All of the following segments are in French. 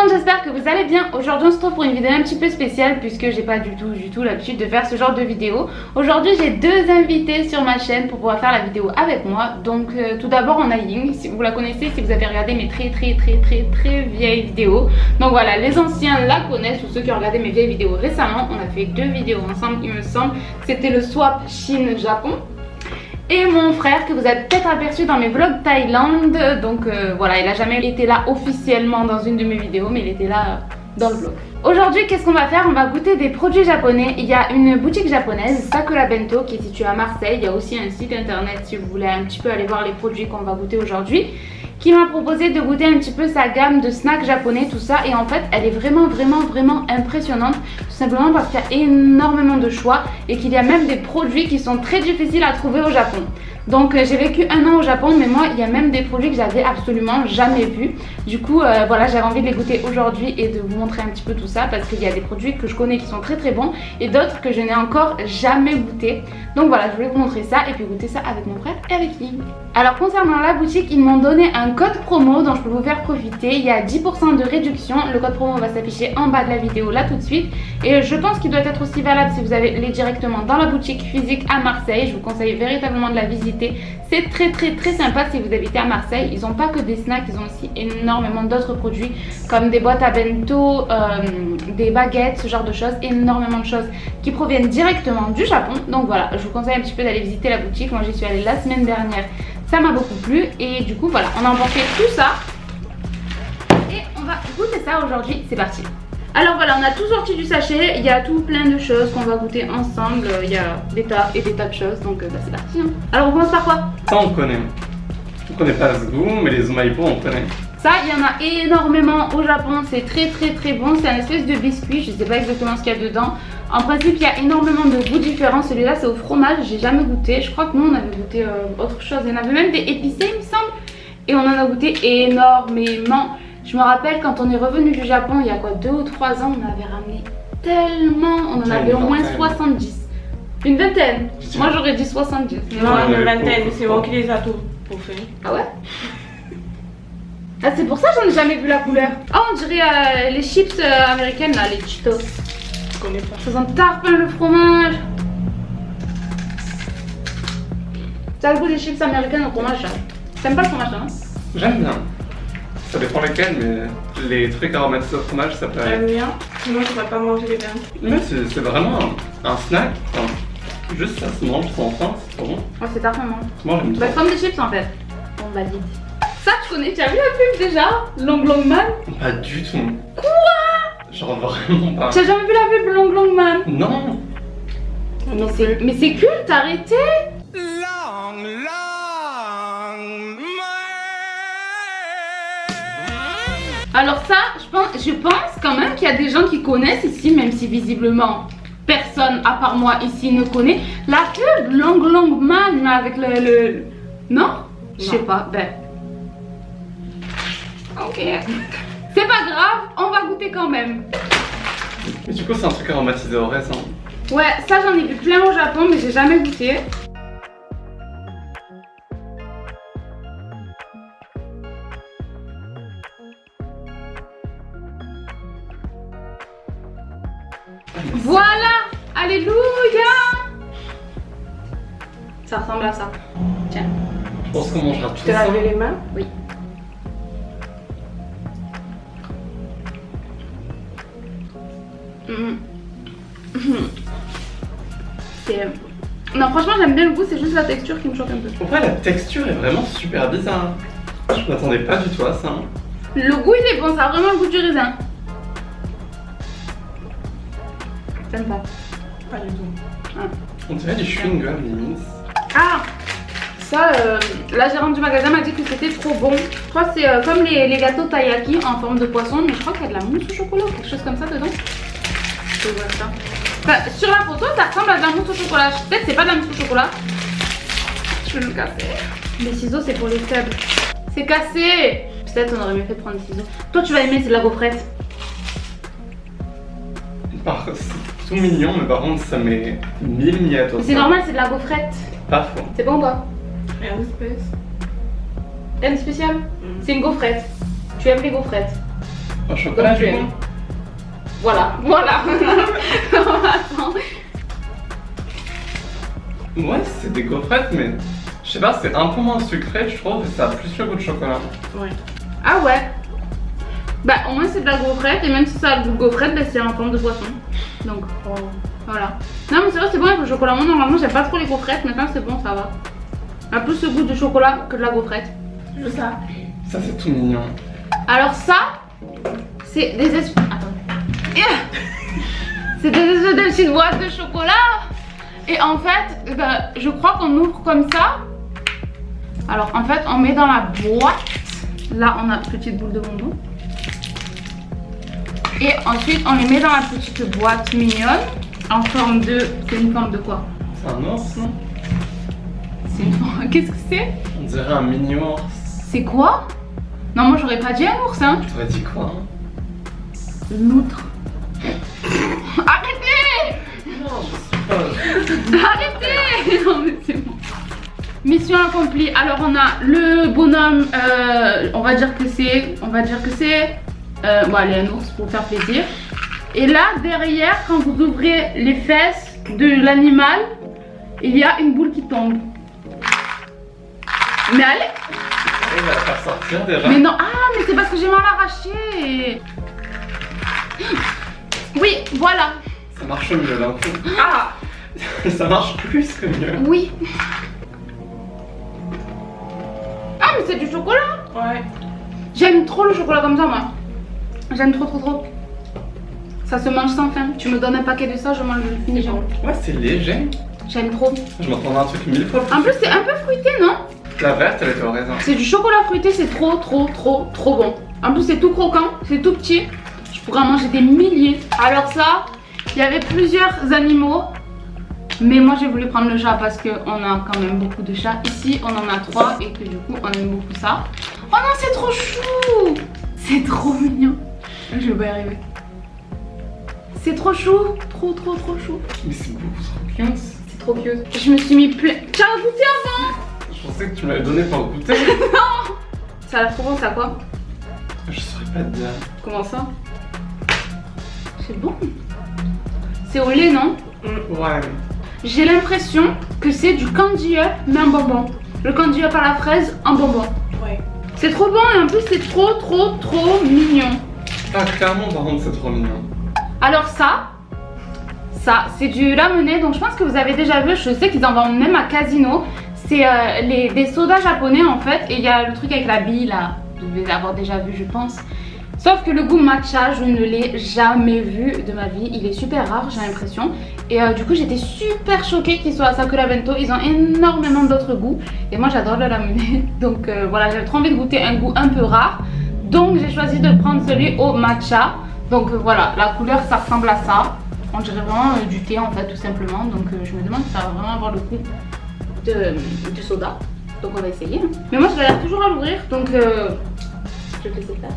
monde, j'espère que vous allez bien. Aujourd'hui on se retrouve pour une vidéo un petit peu spéciale puisque j'ai pas du tout l'habitude de faire ce genre de vidéo. Aujourd'hui j'ai deux invités sur ma chaîne pour pouvoir faire la vidéo avec moi. Donc tout d'abord on a Ying, si vous la connaissez, si vous avez regardé mes très vieilles vidéos. Donc voilà, les anciens la connaissent ou ceux qui ont regardé mes vieilles vidéos récemment. On a fait deux vidéos ensemble il me semble. C'était le swap Chine-Japon. Et mon frère que vous avez peut-être aperçu dans mes vlogs Thaïlande. Donc voilà, il a jamais été là officiellement dans une de mes vidéos, mais il était là dans le vlog. Aujourd'hui, qu'est-ce qu'on va faire? On va goûter des produits japonais. Il y a une boutique japonaise, Sakura Bento, qui est située à Marseille. Il y a aussi un site internet si vous voulez un petit peu aller voir les produits qu'on va goûter aujourd'hui, qui m'a proposé de goûter un petit peu sa gamme de snacks japonais, tout ça. Et en fait, elle est vraiment impressionnante. Tout simplement parce qu'il y a énormément de choix et qu'il y a même des produits qui sont très difficiles à trouver au Japon. Donc j'ai vécu un an au Japon, mais moi il y a même des produits que j'avais absolument jamais vus. Du coup voilà, j'avais envie de les goûter aujourd'hui et de vous montrer un petit peu tout ça, parce qu'il y a des produits que je connais qui sont très bons et d'autres que je n'ai encore jamais goûté. Donc voilà, je voulais vous montrer ça et puis goûter ça avec mon frère et avec Ying. Alors concernant la boutique, ils m'ont donné un code promo dont je peux vous faire profiter. Il y a 10% de réduction. Le code promo va s'afficher en bas de la vidéo là tout de suite. Et je pense qu'il doit être aussi valable si vous allez directement dans la boutique physique à Marseille. Je vous conseille véritablement de la visiter. C'est très sympa si vous habitez à Marseille. Ils n'ont pas que des snacks, ils ont aussi énormément d'autres produits comme des boîtes à bento, des baguettes, ce genre de choses. Énormément de choses qui proviennent directement du Japon. Donc voilà, je vous conseille un petit peu d'aller visiter la boutique. Moi j'y suis allée la semaine dernière, ça m'a beaucoup plu. Et du coup voilà, on a emporté tout ça et on va goûter ça aujourd'hui. C'est parti. Alors voilà, on a tout sorti du sachet, il y a tout plein de choses qu'on va goûter ensemble, il y a des tas et des tas de choses, donc bah, c'est parti. Hein. Alors on commence par quoi? Ça on connaît. On connaît pas ce goût, mais les Umaipo on connaît. Ça, il y en a énormément au Japon, c'est très bon, c'est un espèce de biscuit, je sais pas exactement ce qu'il y a dedans. En principe, il y a énormément de goûts différents, celui-là c'est au fromage, j'ai jamais goûté, je crois que nous on avait goûté autre chose, il y en avait même des épicés il me semble, et on en a goûté énormément. Je me rappelle quand on est revenu du Japon il y a quoi 2 ou 3 ans, on avait ramené tellement, on en avait au moins 70. Une vingtaine. Moi j'aurais dit 70. Non, une vingtaine, c'est moi qui les a tout pour faire. Ah ouais? Ah c'est pour ça que j'en ai jamais vu la couleur. Ah on dirait les chips américaines là, les Cheetos. Je connais pas. Ça sent tarpin le fromage. Ça a le goût des chips américaines au fromage là. T'aimes pas le fromage là, non? J'aime bien. Ça dépend lesquels, mais les trucs aromatisés au fromage, ça peut aller. J'aime bien, sinon je pourrais pas manger les viandes. Mais c'est vraiment un snack. Enfin, juste ça se mange sans faim, c'est trop bon. Oh c'est tarpin moi. Moi j'aime Bah trop. comme des chips en fait. On valide. Ça tu connais, tu as vu la pub déjà? Long Man? Pas du tout. Quoi? Genre vraiment pas. Tu as jamais vu la pub Long Man? Non. Mais c'est culte, arrêtez! Alors ça, je pense quand même qu'il y a des gens qui connaissent ici, même si visiblement personne à part moi ici ne connaît. La pub Long Man avec le... Non? Je sais pas, ben... Ok. C'est pas grave, on va goûter quand même. Mais du coup c'est un truc aromatisé au raisin. Ouais, ça j'en ai vu plein au Japon, mais j'ai jamais goûté. Voilà! Alléluia! Ça ressemble à ça. Tiens. Je pense qu'on mangera tout Tu t'es ça. lavé les mains? Oui. C'est... Non franchement j'aime bien le goût, c'est juste la texture qui me choque un peu. Pourquoi la texture est vraiment super bizarre. Je m'attendais pas du tout à ça. Le goût il est bon, ça a vraiment le goût du raisin. J'aime pas. Pas du tout. Ah. On dirait du chewing-gum limite. Ah ça, la gérante du magasin m'a dit que c'était trop bon. Je crois que c'est comme les gâteaux taiyaki en forme de poisson, mais je crois qu'il y a de la mousse au chocolat ou quelque chose comme ça dedans. Je vois ça. Enfin, sur la photo, ça ressemble à de la mousse au chocolat. Peut-être c'est pas de la mousse au chocolat. Je vais me casser. Les ciseaux, c'est pour les faibles. C'est cassé. Peut-être on aurait mieux fait de prendre des ciseaux. Toi, tu vas aimer, c'est de la gaufrette. C'est tout mignon, mais par contre ça met 1000 miettes au C'est sein. normal, c'est de la gaufrette. Pas faux. C'est bon ou pas? Rien de spécial. Rien de spécial? C'est une gaufrette. Tu aimes les gaufrettes? Au chocolat, Donc, du coup. Voilà. Attends. Ouais, c'est des gaufrettes, mais je sais pas, c'est un peu moins sucré, je trouve, et ça a plus le goût de chocolat. Ouais. Ah ouais. Bah au moins c'est de la gaufrette et même si ça a le goût de gaufrette, bah, c'est en forme de poisson. Donc voilà. Non mais c'est vrai c'est bon avec le chocolat. Moi normalement j'aime pas trop les gaufrettes, maintenant c'est bon ça va. Ça a plus le goût de chocolat que de la gaufrette. Je veux ça. Ça, c'est tout mignon. Alors ça, c'est des espèces... Attends. C'est des espèces de petites boîtes de chocolat. Et en fait, bah, je crois qu'on ouvre comme ça. Alors en fait on met dans la boîte. Là on a une petite boule de bonbons. Et ensuite on les met dans la petite boîte mignonne. En forme de... C'est une forme de quoi? C'est un ours, non? C'est une forme... Qu'est-ce que c'est? On dirait un mini ours. C'est quoi? Non moi j'aurais pas dit un ours hein. T'aurais dit quoi, hein? Loutre. Arrêtez! Non, je suis pas... Arrêtez! Non mais c'est bon. Mission accomplie. Alors on a le bonhomme, on va dire que c'est, bon allez un ours pour faire plaisir. Et là derrière, quand vous ouvrez les fesses de l'animal, il y a une boule qui tombe. Mais allez! Il va la faire sortir déjà. Mais non, ah mais c'est parce que j'ai mal arraché. Oui, voilà. Ça marche mieux là. Ah! Ça marche plus que mieux. Oui. Ah mais c'est du chocolat. Ouais. J'aime trop le chocolat comme ça moi. J'aime trop. Ça se mange sans fin. Tu me donnes un paquet de ça, je mange le finis jamais. Ouais, c'est léger. J'aime trop. Je m'attendais à un truc 1000 fois plus. En plus c'est un peu fruité non? La verte, elle était au raisin. C'est du chocolat fruité, c'est trop bon. En plus c'est tout croquant, c'est tout petit. Je pourrais en manger des milliers. Alors ça, il y avait plusieurs animaux. Mais moi j'ai voulu prendre le chat parce qu'on a quand même beaucoup de chats. Ici on en a 3 et que du coup on aime beaucoup ça. Oh non c'est trop chou. C'est trop mignon. Je vais pas y arriver. C'est trop chou. Trop chou. Mais c'est beaucoup trop cute. C'est trop cute. Je me suis mis plein. Tu as goûté avant? Je pensais que tu m'avais donné pour goûter. Non. Ça a l'air trop bon ça quoi? Je saurais pas te dire. Comment ça? C'est bon. C'est au lait non? Ouais. J'ai l'impression que c'est du candy up mais en bonbon. Le candy up à la fraise en bonbon. Ouais. C'est trop bon et en plus c'est trop mignon. Ah clairement par contre c'est trop mignon. Alors ça c'est du ramené donc je pense que vous avez déjà vu, je sais qu'ils en vendent même à Casino. C'est des sodas japonais en fait et il y a le truc avec la bille là, vous devez l'avoir déjà vu je pense. Sauf que le goût matcha je ne l'ai jamais vu de ma vie, il est super rare j'ai l'impression. Et du coup j'étais super choquée qu'ils soient à Sakura Bento, ils ont énormément d'autres goûts. Et moi j'adore le ramené, donc voilà j'avais trop envie de goûter un goût un peu rare. Donc j'ai choisi de prendre celui au matcha. Donc voilà, la couleur ça ressemble à ça. On dirait vraiment du thé en fait tout simplement. Donc je me demande si ça va vraiment avoir le goût du soda. Donc on va essayer. Mais moi je galère toujours à l'ouvrir donc je vais te laisser faire.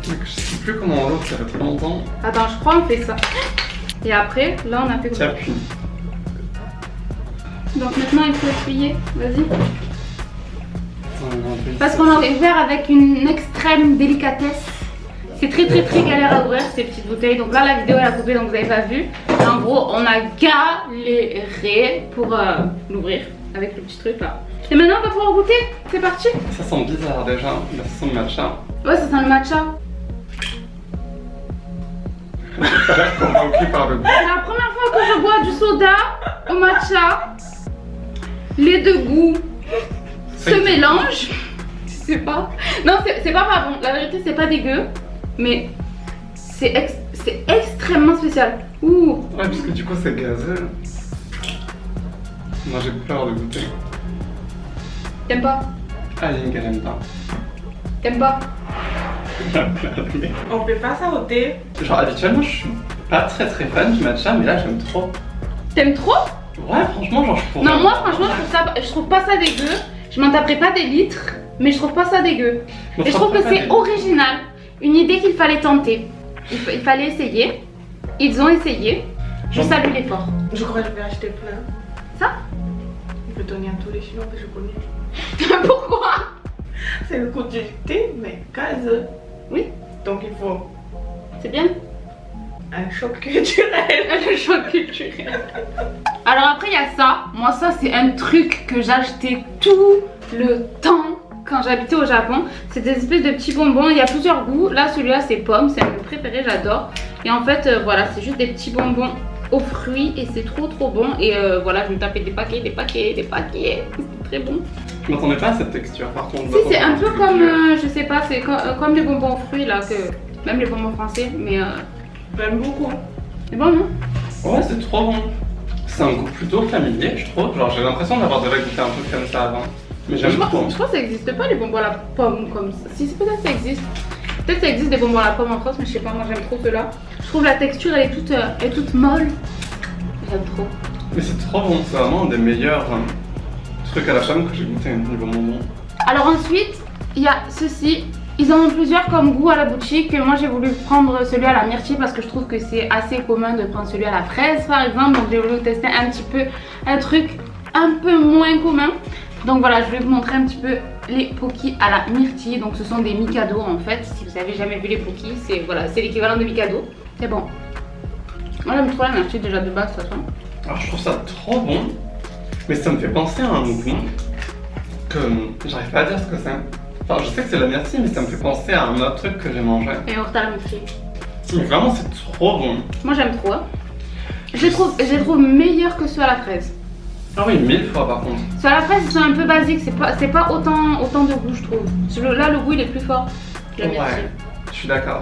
Mec, je sais plus comment on l'ouvre, ça fait trop longtemps. Attends, je crois on fait ça. Et après, là on a fait quoi? Tu appuies. Donc maintenant il faut appuyer, vas-y. Parce qu'on l'a ouvert avec une extrême délicatesse. C'est très galère à ouvrir ces petites bouteilles. Donc là la vidéo elle a coupé donc vous avez pas vu. En gros on a galéré pour l'ouvrir avec le petit truc là. Et maintenant on va pouvoir goûter, c'est parti. Ça sent bizarre déjà, mais ça sent le matcha. Ouais ça sent le matcha. T'as l'air convaincu par le goût. C'est la première fois que je bois du soda au matcha. Les deux goûts se mélangent. Je sais pas. Non, c'est pas bon. La vérité, c'est pas dégueu. Mais c'est extrêmement spécial. Ouh. Ouais, parce que du coup, c'est gazeux. Moi, j'ai peur de goûter. T'aimes pas? Ah, Ying, elle aime pas. T'aimes pas? On peut pas s'arrêter. Genre, habituellement, je suis pas très fan du matcha, mais là, j'aime trop. T'aimes trop? Ouais, franchement, genre, je pourrais. Non, moi, franchement, je trouve pas ça dégueu. Je m'en taperai pas des litres, mais je trouve pas ça dégueu. Et je trouve que c'est original. Une idée qu'il fallait tenter. Il fallait essayer. Ils ont essayé. Je salue l'effort. Je crois que je vais acheter plein. Ça? Je vais donner à tous les Chinois que je connais. Pourquoi? C'est le coup du thé, mais gazeux. Oui. Donc il faut C'est bien? Un choc culturel. Le choc culturel. Alors après il y a ça. Moi ça c'est un truc que j'achetais tout le temps quand j'habitais au Japon. C'est des espèces de petits bonbons. Il y a plusieurs goûts. Là celui-là c'est pomme. C'est un de mes préférés, j'adore. Et en fait voilà, c'est juste des petits bonbons aux fruits et c'est trop bon. Et voilà, je me tapais des paquets. C'est très bon. Je m'attendais pas à cette texture par contre. Si c'est un peu comme, je sais pas, c'est comme les bonbons aux fruits là, que même les bonbons français. Mais J'aime beaucoup. c'est bon non? Ouais, c'est trop bon. C'est un goût plutôt familier, je trouve. Genre, j'ai l'impression d'avoir déjà goûté un truc comme ça avant. Mais j'aime Je beaucoup. crois que ça existe pas les bonbons à la pomme comme ça. Si, peut-être ça existe. Peut-être ça existe des bonbons à la pomme en France, mais je sais pas, moi j'aime trop ceux-là. Je trouve la texture elle est toute molle. J'aime trop. Mais c'est trop bon, c'est vraiment un des meilleurs trucs à la pomme que j'ai goûté niveau bonbon. Alors ensuite, il y a ceci. Ils en ont plusieurs comme goût à la boutique. Moi j'ai voulu prendre celui à la myrtille parce que je trouve que c'est assez commun de prendre celui à la fraise par exemple. Donc j'ai voulu tester un petit peu un truc un peu moins commun. Donc voilà, je vais vous montrer un petit peu les Pocky à la myrtille. Donc ce sont des Mikado en fait. Si vous avez jamais vu les Pocky, c'est voilà, c'est l'équivalent de Mikado. C'est bon. Moi j'aime trop la myrtille déjà de base de toute façon. Alors je trouve ça trop bon, mais ça me fait penser à un goût que j'arrive pas à dire ce que c'est. Enfin, je sais que c'est la myrtille, mais ça me fait penser à un autre truc que j'ai mangé. Et on à la myrtille. Mais vraiment, c'est trop bon. Moi j'aime trop. Hein. Je les trouve meilleurs que ceux à la fraise. Ah oui, 1000 fois par contre. Ceux à la fraise ils sont un peu basiques, c'est pas autant de goût je trouve. Là le goût il est plus fort. La myrtille. Ouais, je suis d'accord.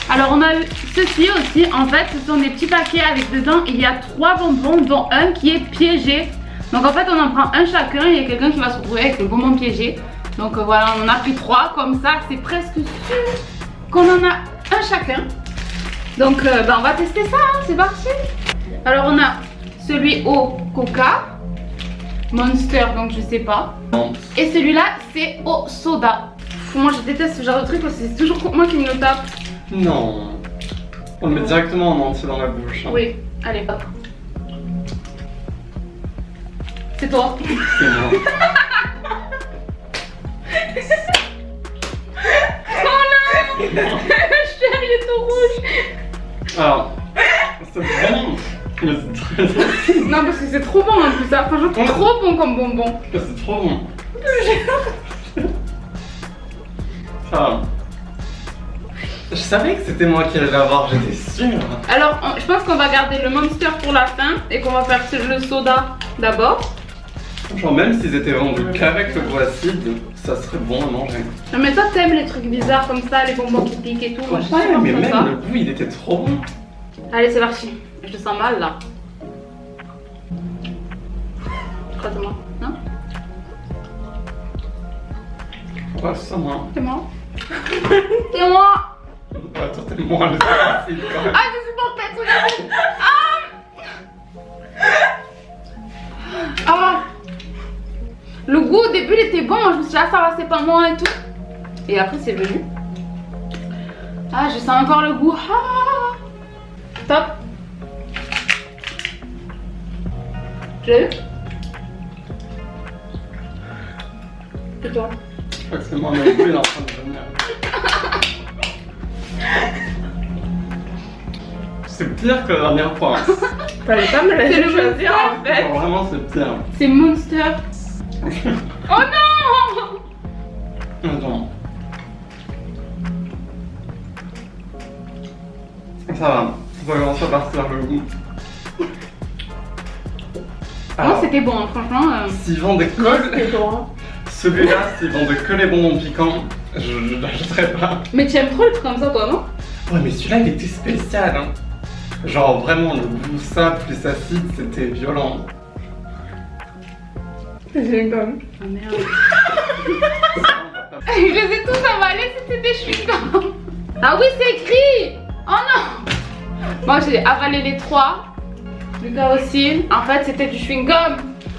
Alors on a eu ceci aussi, en fait ce sont des petits paquets avec dedans il y a 3 bonbons dont un qui est piégé. Donc en fait on en prend un chacun, il y a quelqu'un qui va se retrouver avec le bonbon piégé. Donc voilà, on en a pris 3 comme ça, c'est presque sûr qu'on en a un chacun. Donc on va tester ça, hein, c'est parti. Alors on a celui au coca, Monster donc je sais pas. Non. Et celui-là c'est au soda. Moi je déteste ce genre de truc parce que c'est toujours moi qui me le tape. Non. On le met directement en entier dans la bouche. Oui, allez hop. C'est toi. C'est moi. Oh non. Chérie, il est tout rouge. Alors, c'est bon, mais c'est très bon. Non parce que c'est trop bon en plus, ça. Franchement trop bon comme bonbon. C'est trop bon. Ça. Je savais que c'était moi qui allais l'avoir, j'étais sûre. Alors je pense qu'on va garder le Monster pour la fin et qu'on va faire le soda d'abord. Genre même s'ils étaient vendus qu'avec le goût acide, ça serait bon à manger. Non mais toi t'aimes les trucs bizarres comme ça, les bonbons qui piquent et tout. Moi je sais Ouais, pas mais comme même ça. le goût il était trop bon. Allez c'est parti. Je te sens mal là. Croise-moi, non? Ouais, c'est ça moi. C'est moi. C'est moi. Ouais, toi t'es moins le goût acide quand même. Ah je supporte pas tout là. Ah. Le goût au début il était bon, moi je me suis dit ah ça va c'est pas moi et tout. Et après c'est venu. Ah je sens encore le goût. Ah. Top. Tu l'as eu? Et toi? Je crois que c'est moi, mais le goût il est en train de venir. C'est pire que la dernière fois. Fallait pas me C'est laisser le choisir en fait. Genre, vraiment c'est pire. C'est Monster. Oh non! Attends. Ça va, ça va commencer à partir le goût. Non c'était bon hein, franchement. S'ils vendent que C'est bon. celui-là, s'ils vendent que les bonbons piquants, je l'achèterai pas. Mais tu aimes trop les trucs comme ça toi non? Ouais mais celui-là il était spécial hein. Genre vraiment le goût ça plus acide c'était violent. C'est une gomme. Oh merde. Je les ai tous avalés, c'était des chewing-gums. Ah oui, c'est écrit. Oh non. Moi, j'ai avalé les 3. Lucas aussi. En fait, c'était du chewing-gum.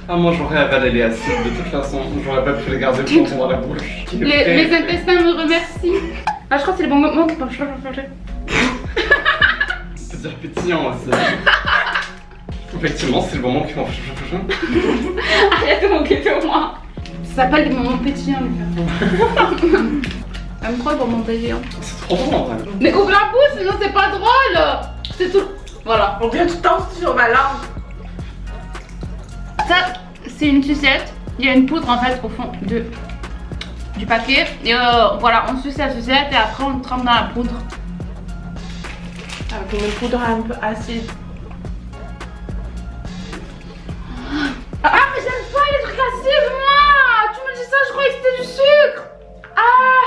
Ah moi j'aurais avalé les acides de toute façon, j'aurais pas pu les garder pour dans la bouche. Les intestins me remercient. Ah, je crois que c'est les bonbons qui peuvent changer. C'est dire pétillant aussi. Effectivement, c'est le moment qui m'en fait. Arrête de m'occuper de moi. Ça s'appelle des moments pétillants, Lucas. J'aime trop les bonbons pétillants. C'est trop bon en vrai. Mais ouvre la bouche, sinon c'est pas On dirait que tu danses sur ma langue. Ça, c'est une sucette. Il y a une poudre en fait au fond du paquet. Et voilà, on suce la sucette et après on trempe dans la poudre. Avec une poudre un peu acide. Ah, mais j'aime pas les trucs acides, moi! Tu me dis ça, je croyais que c'était du sucre! Ah!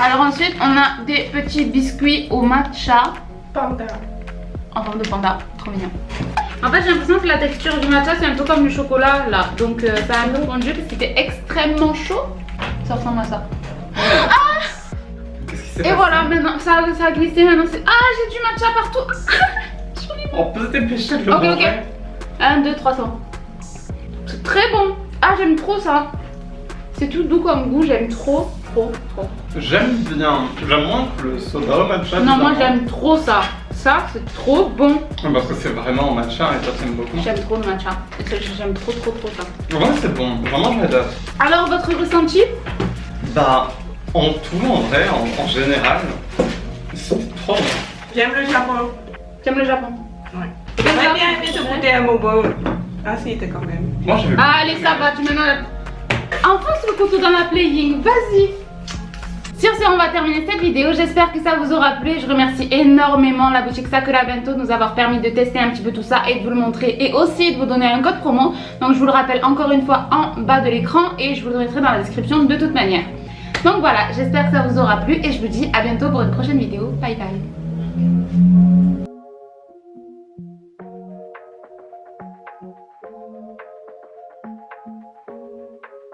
Alors ensuite, on a des petits biscuits au matcha. Panda. En forme de panda, trop mignon. En fait, j'ai l'impression que la texture du matcha, c'est un peu comme du chocolat, là. Donc, ça a un peu fondu parce qu'il était extrêmement chaud. Ça ressemble à ça. Qu'est-ce qui s'est Et passé? voilà, maintenant, ça a glissé, maintenant c'est... Ah, j'ai du matcha partout. On peut se dépêcher de le Ok, manger. ok. 1, 2, 300. C'est très bon. Ah, j'aime trop ça. C'est tout doux comme goût, j'aime trop. J'aime bien. J'aime moins que le soda au matcha. Non, moi bizarrement. j'aime trop ça. Ça, c'est trop bon. Parce que c'est vraiment matcha et toi t'aimes beaucoup. J'aime trop le matcha. J'aime trop ça. Ouais, c'est bon. Vraiment, j'adore. Alors, votre ressenti? Bah, en tout, en vrai, en général, c'était trop bon. J'aime le Japon. J'aime le Japon. Ouais. J'aurais bien aimé te goûter un bobo. Ah si, t'es quand même. Moi, j'avais Ah, allez, ça va, tu maintenant. Enfonce le couteau dans la playing, vas-y. Sur ce, on va terminer cette vidéo. J'espère que ça vous aura plu. Je remercie énormément la boutique Sakura Bento de nous avoir permis de tester un petit peu tout ça et de vous le montrer et aussi de vous donner un code promo. Donc je vous le rappelle encore une fois en bas de l'écran et je vous le mettrai dans la description de toute manière. Donc voilà, j'espère que ça vous aura plu et je vous dis à bientôt pour une prochaine vidéo. Bye bye.